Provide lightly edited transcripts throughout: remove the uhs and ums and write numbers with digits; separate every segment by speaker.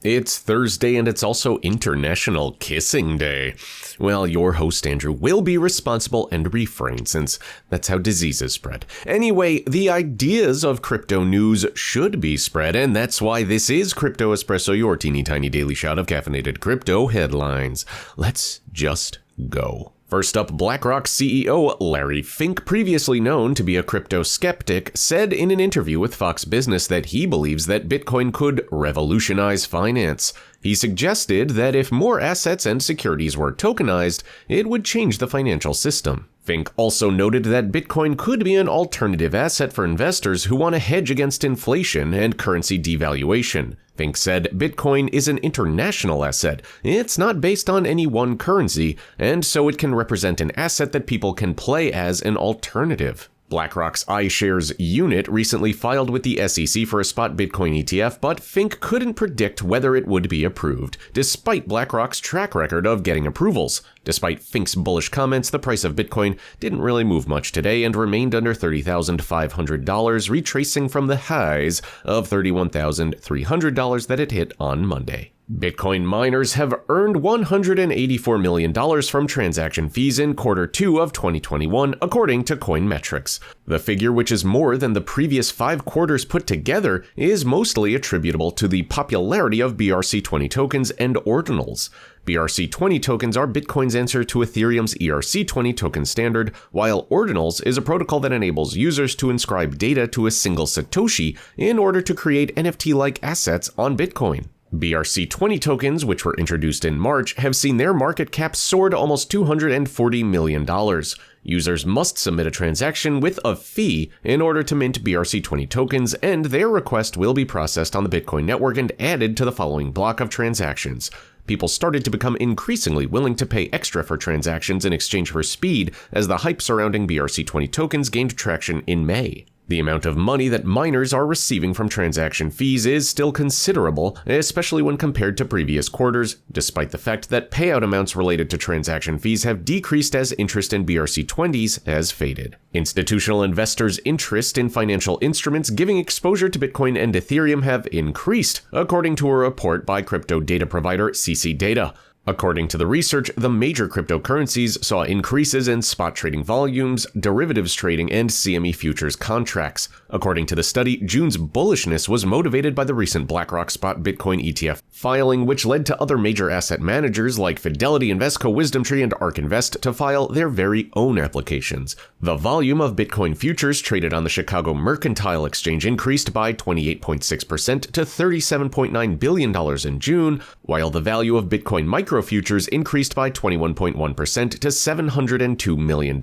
Speaker 1: It's Thursday and it's also International Kissing Day. Well, your host Andrew will be responsible and refrain since that's how diseases spread. Anyway, the ideas of crypto news should be spread, and that's why this is Crypto Espresso, your teeny tiny daily shot of caffeinated crypto headlines. Let's just go. First up, BlackRock's CEO Larry Fink, previously known to be a crypto skeptic, said in an interview with Fox Business that he believes that Bitcoin could revolutionize finance. He suggested that if more assets and securities were tokenized, it would change the financial system. Fink also noted that Bitcoin could be an alternative asset for investors who want to hedge against inflation and currency devaluation. Fink said Bitcoin is an international asset. It's not based on any one currency, and so it can represent an asset that people can play as an alternative. BlackRock's iShares unit recently filed with the SEC for a spot Bitcoin ETF, but Fink couldn't predict whether it would be approved, despite BlackRock's track record of getting approvals. Despite Fink's bullish comments, the price of Bitcoin didn't really move much today and remained under $30,500, retracing from the highs of $31,300 that it hit on Monday. Bitcoin miners have earned $184 million from transaction fees in Q2 of 2021, according to CoinMarketCap. The figure, which is more than the previous 5 quarters put together, is mostly attributable to the popularity of BRC20 tokens and ordinals. BRC20 tokens are Bitcoin's answer to Ethereum's ERC20 token standard, while ordinals is a protocol that enables users to inscribe data to a single Satoshi in order to create NFT-like assets on Bitcoin. BRC20 tokens, which were introduced in March, have seen their market cap soar to almost $240 million. Users must submit a transaction with a fee in order to mint BRC20 tokens, and their request will be processed on the Bitcoin network and added to the following block of transactions. People started to become increasingly willing to pay extra for transactions in exchange for speed as the hype surrounding BRC20 tokens gained traction in May. The amount of money that miners are receiving from transaction fees is still considerable, especially when compared to previous quarters, despite the fact that payout amounts related to transaction fees have decreased as interest in BRC20s has faded. Institutional investors' interest in financial instruments giving exposure to Bitcoin and Ethereum have increased, according to a report by crypto data provider CC Data. According to the research, the major cryptocurrencies saw increases in spot trading volumes, derivatives trading, and CME futures contracts. According to the study, June's bullishness was motivated by the recent BlackRock spot Bitcoin ETF filing, which led to other major asset managers like Fidelity, Invesco, WisdomTree, and ARK Invest to file their very own applications. The volume of Bitcoin futures traded on the Chicago Mercantile Exchange increased by 28.6% to $37.9 billion in June, while the value of Bitcoin micro futures increased by 21.1% to $702 million.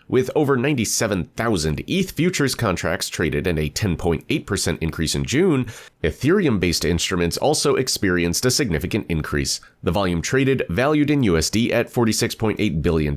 Speaker 1: With over 97,000 ETH futures contracts traded and a 10.8% increase in June, Ethereum-based instruments also experienced a significant increase. The volume traded, valued in USD at $46.8 billion,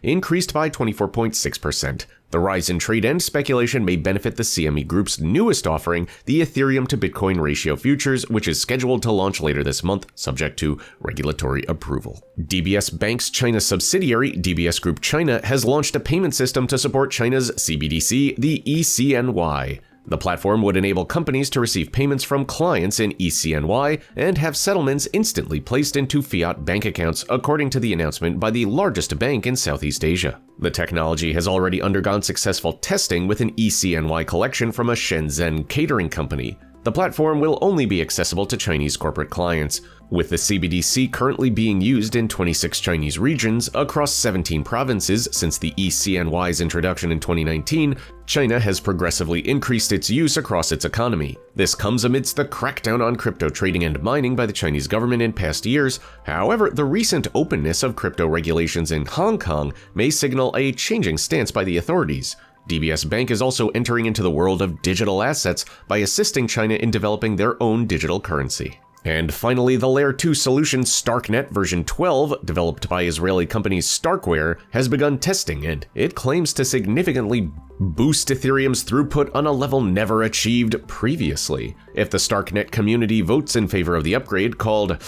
Speaker 1: increased by 24.6%. The rise in trade and speculation may benefit the CME Group's newest offering, the Ethereum to Bitcoin ratio futures, which is scheduled to launch later this month, subject to regulatory approval. DBS Bank's China subsidiary, DBS Group China, has launched a payment system to support China's CBDC, the ECNY. The platform would enable companies to receive payments from clients in ECNY and have settlements instantly placed into fiat bank accounts, according to the announcement by the largest bank in Southeast Asia. The technology has already undergone successful testing with an ECNY collection from a Shenzhen catering company. The platform will only be accessible to Chinese corporate clients, with the CBDC currently being used in 26 Chinese regions across 17 provinces since the ECNY's introduction in 2019. China has progressively increased its use across its economy. This comes amidst the crackdown on crypto trading and mining by the Chinese government in past years. However, the recent openness of crypto regulations in Hong Kong may signal a changing stance by the authorities. DBS Bank is also entering into the world of digital assets by assisting China in developing their own digital currency. And finally, the Layer 2 solution Starknet version 12, developed by Israeli company Starkware, has begun testing, and it claims to significantly boost Ethereum's throughput on a level never achieved previously. If the Starknet community votes in favor of the upgrade called,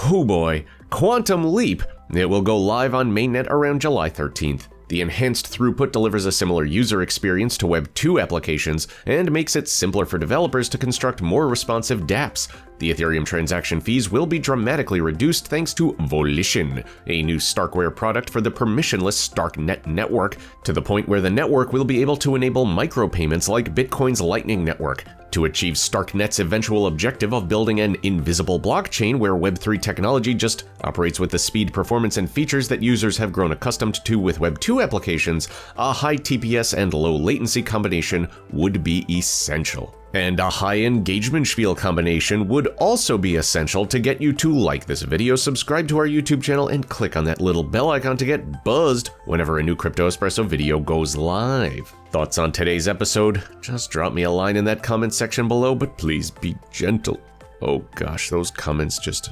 Speaker 1: oh boy, Quantum Leap, it will go live on mainnet around July 13th. The enhanced throughput delivers a similar user experience to Web 2 applications and makes it simpler for developers to construct more responsive dApps. The Ethereum transaction fees will be dramatically reduced thanks to Volition, a new Starkware product for the permissionless Starknet network, to the point where the network will be able to enable micropayments like Bitcoin's Lightning Network. To achieve Starknet's eventual objective of building an invisible blockchain where Web3 technology just operates with the speed, performance, and features that users have grown accustomed to with Web 2 applications, a high TPS and low latency combination would be essential. And a high engagement spiel combination would also be essential to get you to like this video, subscribe to our YouTube channel, and click on that little bell icon to get buzzed whenever a new Crypto Espresso video goes live. Thoughts on today's episode? Just drop me a line in that comment section below, but please be gentle. Oh gosh, those comments just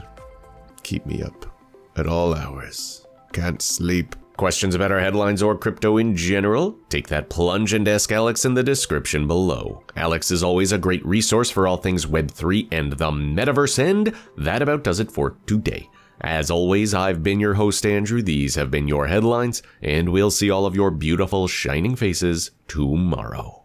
Speaker 1: keep me up at all hours. Can't sleep. Questions about our headlines or crypto in general? Take that plunge and ask Alex in the description below. Alex is always a great resource for all things Web3 and the metaverse, and that about does it for today. As always, I've been your host, Andrew. These have been your headlines, and we'll see all of your beautiful shining faces tomorrow.